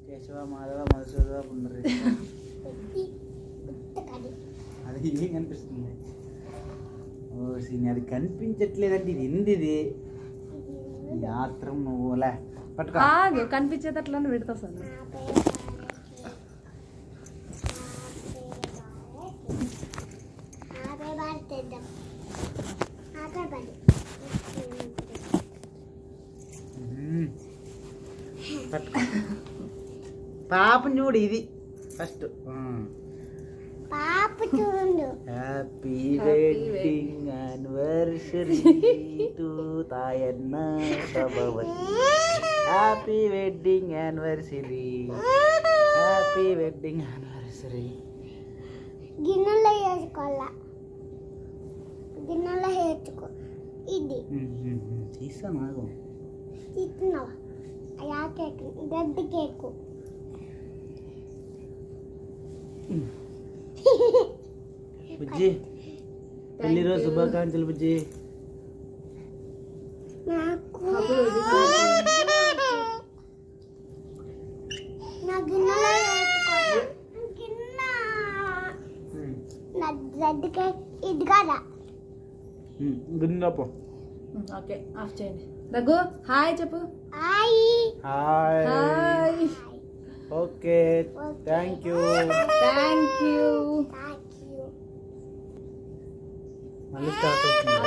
కేశవ మాధవ మధుసూదవ పుండరీ అది ఏం కనిపిస్తుంది? ఓ సీని అది కనిపించట్లేదంటే ఇది ఎందిది యాత్రం నువ్వులే పట్టుకో కనిపించేటట్లా పెడతా సార్. పట్టుకో పాపని చూడు ఇది ఫస్ట్. పాప చూడు. Happy wedding anniversary to Tayanna Prabhavathi. Happy wedding anniversary, happy wedding anniversary. గిన్నెలో వేసుకోవాలా, గిన్నెలో వేసుకో. ఇది తీసా నాకు తిన్నావా? అయా కేక్, గడ్డి కేకు. బుజ్జి పెళ్లి రోజు శుభాకాంక్షలు బుజ్జి. నాకు నా గిన్నెలో వేసుకోవాలా, గిన్నె నా గడ్డి కేక్. ఇది కదా గుండపో. ఓకే ఆఫ్ చేయండి. రఘు హాయ్ చెప్పు. Hi hi. Hi. Okay thank you. Thank you. Thank you. మళ్ళీ స్టార్ట్ అవుతుంది.